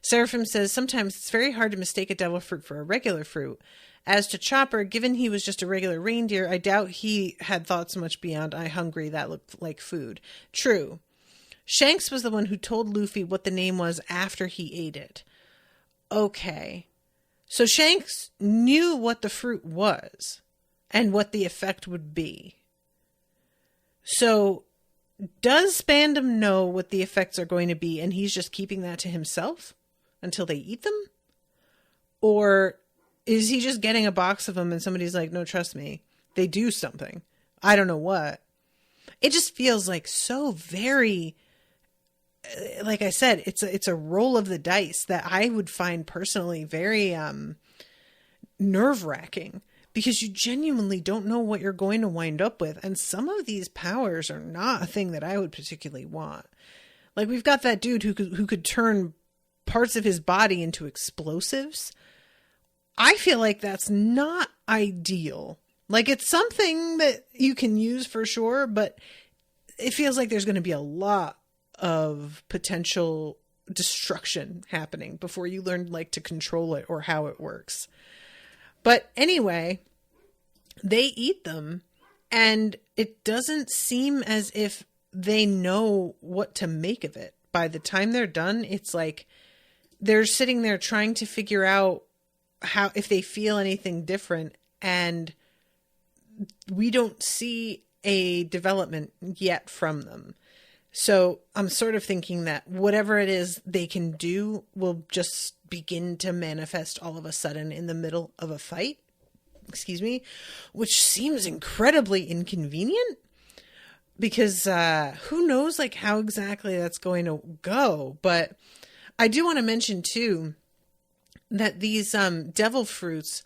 Seraphim says, sometimes it's very hard to mistake a devil fruit for a regular fruit. As to Chopper, given he was just a regular reindeer, I doubt he had thoughts much beyond, I hungry, that looked like food. True. Shanks was the one who told Luffy what the name was after he ate it. Okay. So Shanks knew what the fruit was and what the effect would be. So does Spandam know what the effects are going to be and he's just keeping that to himself until they eat them? Or is he just getting a box of them and somebody's like, no, trust me, they do something. I don't know what. It just feels like so very, like I said, it's a roll of the dice that I would find personally very nerve-wracking, because you genuinely don't know what you're going to wind up with. And some of these powers are not a thing that I would particularly want. Like, we've got that dude who could turn parts of his body into explosives. I feel like that's not ideal. Like, it's something that you can use for sure, but it feels like there's going to be a lot of potential destruction happening before you learn like to control it or how it works. But anyway, they eat them and it doesn't seem as if they know what to make of it. By the time they're done, it's like they're sitting there trying to figure out how, if they feel anything different, and we don't see a development yet from them. So I'm sort of thinking that whatever it is they can do will just begin to manifest all of a sudden in the middle of a fight. excuse me, which seems incredibly inconvenient because who knows like how exactly that's going to go. But I do want to mention too that these devil fruits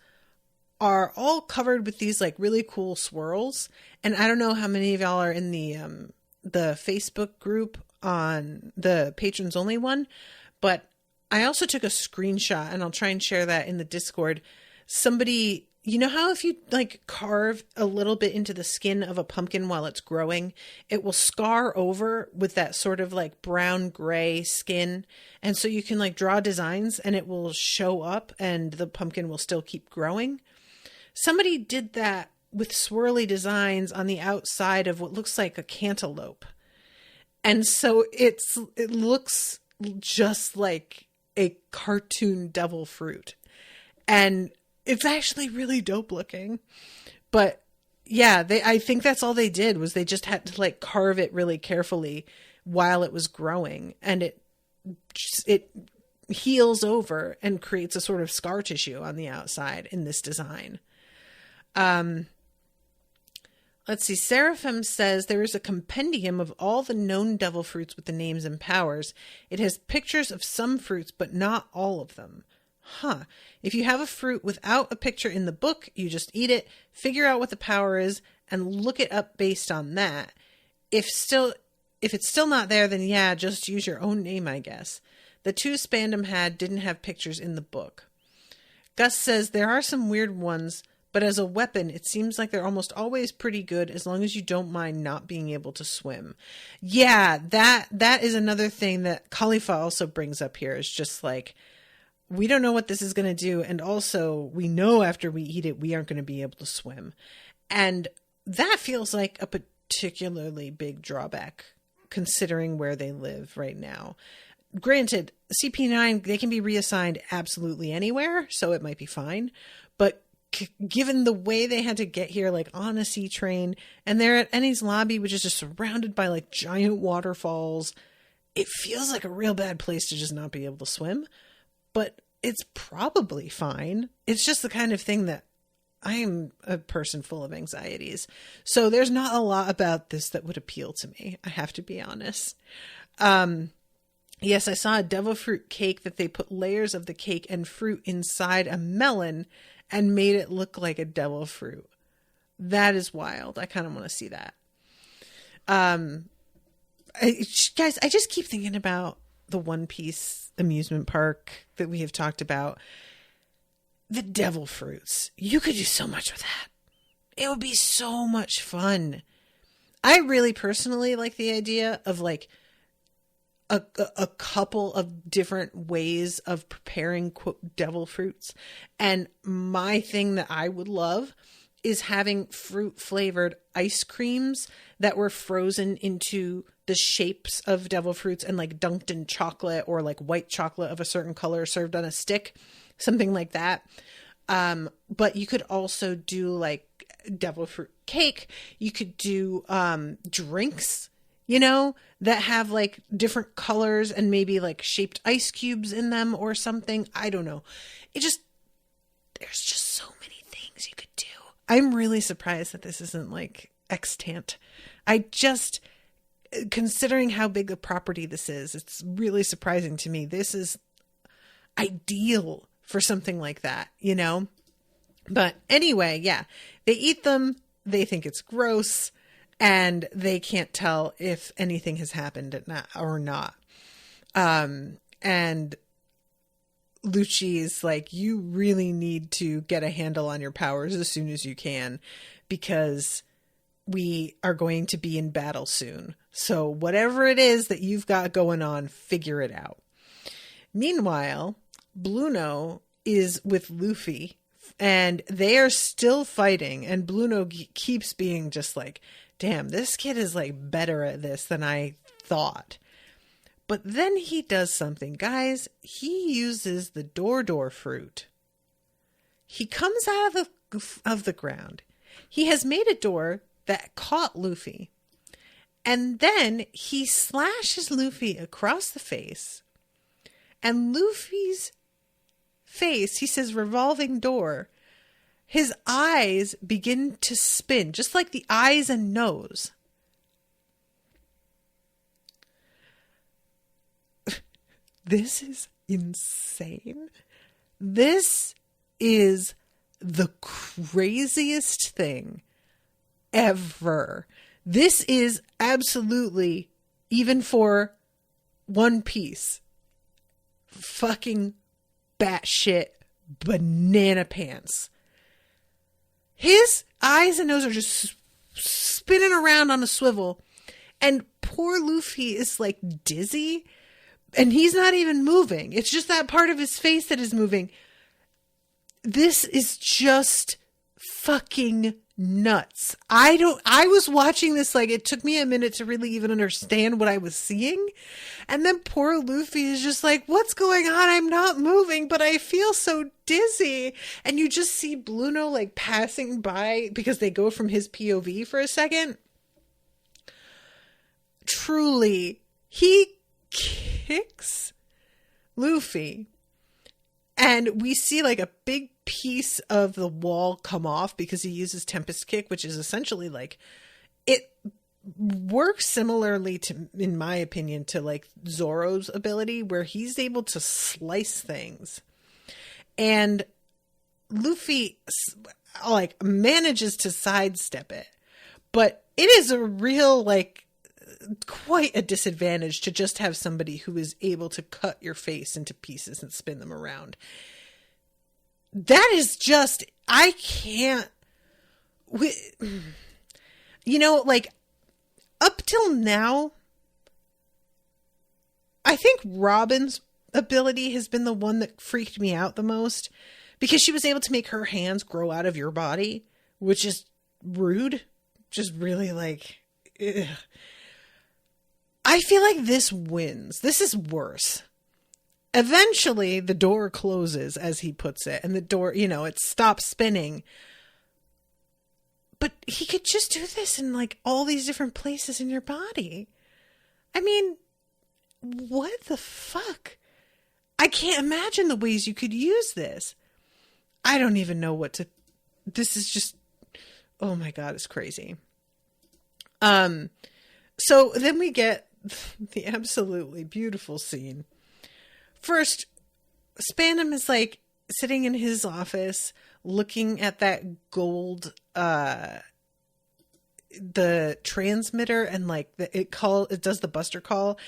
are all covered with these like really cool swirls. And I don't know how many of y'all are in the Facebook group on the patrons only one, but I also took a screenshot and I'll try and share that in the Discord. Somebody, you know how if you like carve a little bit into the skin of a pumpkin while it's growing, it will scar over with that sort of like brown gray skin. And so you can like draw designs and it will show up and the pumpkin will still keep growing. Somebody did that with swirly designs on the outside of what looks like a cantaloupe. And so it looks just like a cartoon devil fruit. And it's actually really dope looking. But yeah, I think that's all they did was they just had to like carve it really carefully while it was growing. And it heals over and creates a sort of scar tissue on the outside in this design. Let's see. Seraphim says there is a compendium of all the known devil fruits with the names and powers. It has pictures of some fruits, but not all of them. Huh. If you have a fruit without a picture in the book, you just eat it, figure out what the power is, and look it up based on that. If it's still not there, then yeah, just use your own name, I guess. The two Spandam had didn't have pictures in the book. Gus says there are some weird ones, but as a weapon, it seems like they're almost always pretty good as long as you don't mind not being able to swim. Yeah, that is another thing that Khalifa also brings up here is just like, we don't know what this is going to do. And also we know after we eat it, we aren't going to be able to swim. And that feels like a particularly big drawback considering where they live right now. Granted, CP9, they can be reassigned absolutely anywhere, so it might be fine. But given the way they had to get here, like on a sea train, and they're at Ennie's lobby, which is just surrounded by like giant waterfalls, it feels like a real bad place to just not be able to swim. But it's probably fine. It's just the kind of thing that I am a person full of anxieties. So there's not a lot about this that would appeal to me. I have to be honest. Yes, I saw a devil fruit cake that they put layers of the cake and fruit inside a melon and made it look like a devil fruit. That is wild. I kind of want to see that. Guys, I just keep thinking about the One Piece amusement park that we have talked about. The devil fruits. You could do so much with that. It would be so much fun. I really personally like the idea of like a couple of different ways of preparing quote devil fruits. And my thing that I would love is having fruit flavored ice creams that were frozen into the shapes of devil fruits and like dunked in chocolate or like white chocolate of a certain color served on a stick, something like that. But you could also do like devil fruit cake. You could do drinks, you know, that have like different colors and maybe like shaped ice cubes in them or something. I don't know. There's just so many things you could do. I'm really surprised that this isn't like extant. Considering how big a property this is, it's really surprising to me. This is ideal for something like that, you know? But anyway, yeah, they eat them. They think it's gross. And they can't tell if anything has happened or not. And Lucci is like, you really need to get a handle on your powers as soon as you can, because we are going to be in battle soon. So whatever it is that you've got going on, figure it out. Meanwhile, Bluno is with Luffy and they are still fighting. And Bluno keeps being just like, damn, this kid is like better at this than I thought. But then he does something, guys. He uses the door fruit. He comes out of the ground. He has made a door that caught Luffy. And then he slashes Luffy across the face. And Luffy's face, he says revolving door, his eyes begin to spin, just like the eyes and nose. This is insane. This is the craziest thing ever. This is absolutely, even for One Piece, fucking batshit banana pants. His eyes and nose are just spinning around on a swivel, and poor Luffy is like dizzy, and he's not even moving. It's just that part of his face that is moving. This is just fucking nuts. I was watching this, like, it took me a minute to really even understand what I was seeing. And then poor Luffy is just like, what's going on? I'm not moving, but I feel so dizzy. And you just see Bluno like passing by because they go from his POV for a second. Truly, he kicks Luffy. And we see like a big piece of the wall come off because he uses Tempest Kick, which is essentially like, it works similarly to, in my opinion, to like Zoro's ability, where he's able to slice things. And Luffy like manages to sidestep it. But it is a real, like, quite a disadvantage to just have somebody who is able to cut your face into pieces and spin them around. That is just, I can't, you know, like, up till now, I think Robin's ability has been the one that freaked me out the most, because she was able to make her hands grow out of your body, which is rude. Just really like, ugh. I feel like this wins. This is worse. Eventually, the door closes, as he puts it, and the door, you know, it stops spinning. But he could just do this in, like, all these different places in your body. I mean, what the fuck? I can't imagine the ways you could use this. I don't even know what to... This is just... Oh my god, it's crazy. So then we get the absolutely beautiful scene. First, Spandam is like sitting in his office looking at that gold the transmitter, and like it does the buster call,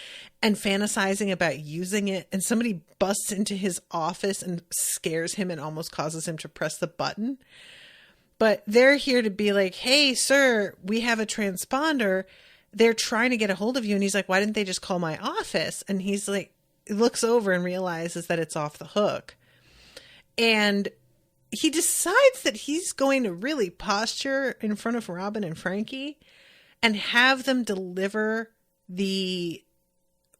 and fantasizing about using it, and somebody busts into his office and scares him and almost causes him to press the button. But they're here to be like, hey sir, we have a transponder. They're trying to get a hold of you. And he's like, why didn't they just call my office? And he's like, looks over and realizes that it's off the hook. And he decides that he's going to really posture in front of Robin and Frankie and have them deliver the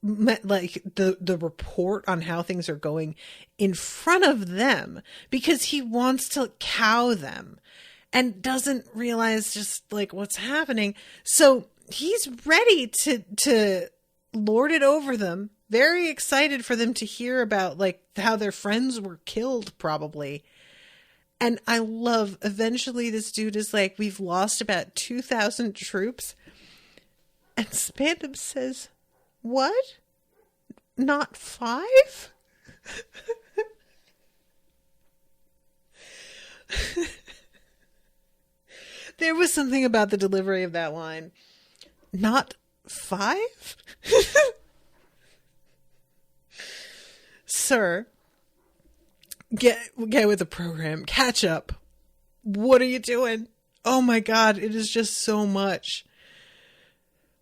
report on how things are going in front of them, because he wants to cow them and doesn't realize just like what's happening. So he's ready to lord it over them, very excited for them to hear about like how their friends were killed probably. And I love, eventually this dude is like, we've lost about 2,000 troops. And Spandam says, what? Not 5? There was something about the delivery of that line. Not 5? Sir, get with the program. Catch up. What are you doing? Oh my god, it is just so much.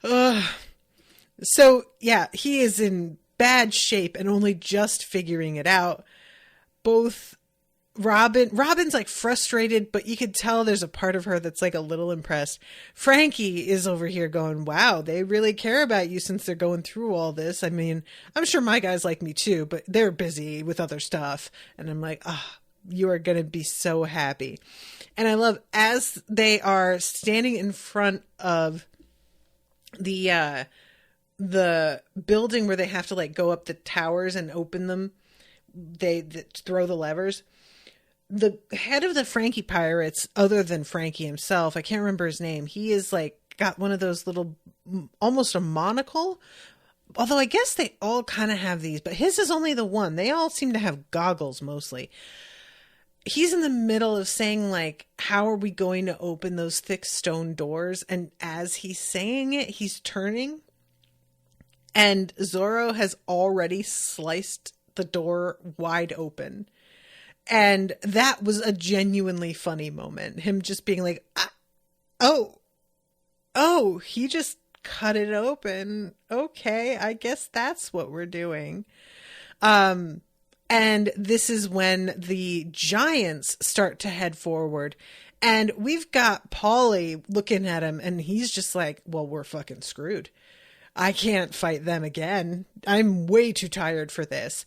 So, yeah, he is in bad shape and only just figuring it out. Robin's like frustrated, but you could tell there's a part of her that's like a little impressed. Frankie is over here going, wow, they really care about you since they're going through all this. I mean, I'm sure my guys like me too, but they're busy with other stuff. And I'm like, you are going to be so happy. And I love, as they are standing in front of the building where they have to like go up the towers and open them, they throw the levers. the head of the Frankie pirates, other than Frankie himself, I can't remember his name. He is like got one of those little, almost a monocle. Although I guess they all kind of have these, but his is only the one. They all seem to have goggles mostly. He's in the middle of saying, like, how are we going to open those thick stone doors? And as he's saying it, he's turning. And Zoro has already sliced the door wide open. And that was a genuinely funny moment. Him just being like, oh, he just cut it open. Okay, I guess that's what we're doing. And this is when the giants start to head forward. And we've got Paulie looking at him, and he's just like, well, we're fucking screwed. I can't fight them again. I'm way too tired for this.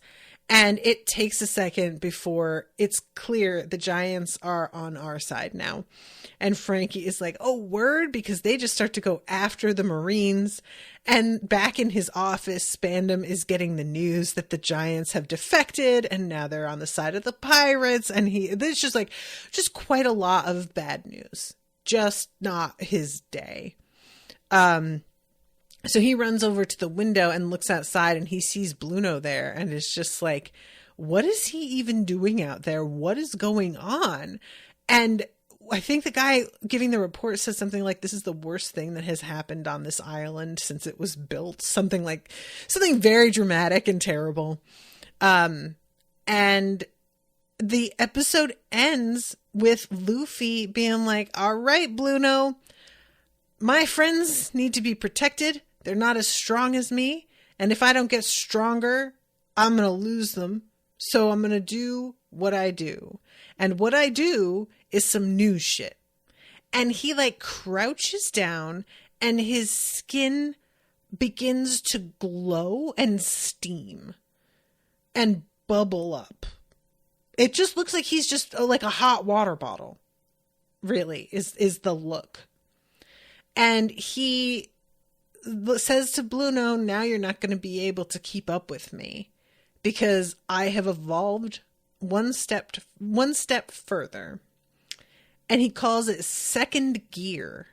And it takes a second before it's clear the giants are on our side now. And Frankie is like, oh, word, because they just start to go after the Marines. And back in his office, Spandam is getting the news that the giants have defected and now they're on the side of the pirates. And there's just quite a lot of bad news. Just not his day. So he runs over to the window and looks outside, and he sees Bluno there and is just like, what is he even doing out there? What is going on? And I think the guy giving the report says something like, this is the worst thing that has happened on this island since it was built. Something very dramatic and terrible. And the episode ends with Luffy being like, all right, Bluno, my friends need to be protected. They're not as strong as me. And if I don't get stronger, I'm going to lose them. So I'm going to do what I do. And what I do is some new shit. And he like crouches down and his skin begins to glow and steam and bubble up. It just looks like he's just like a hot water bottle, really, is the look. And he says to Bluno, now you're not going to be able to keep up with me because I have evolved one step further. And he calls it second gear.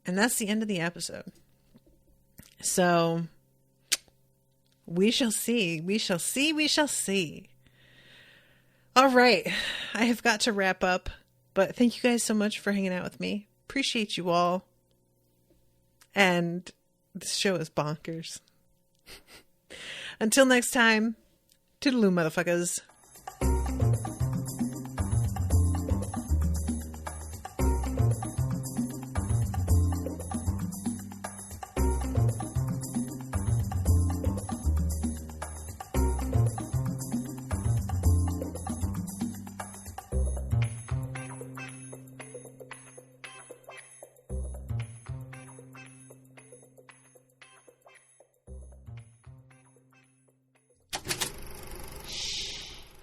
And that's the end of the episode. So we shall see. We shall see. We shall see. All right. I have got to wrap up. But thank you guys so much for hanging out with me. Appreciate you all. And this show is bonkers. Until next time, toodaloo, motherfuckers.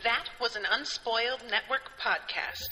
That was an Unspoiled Network podcast.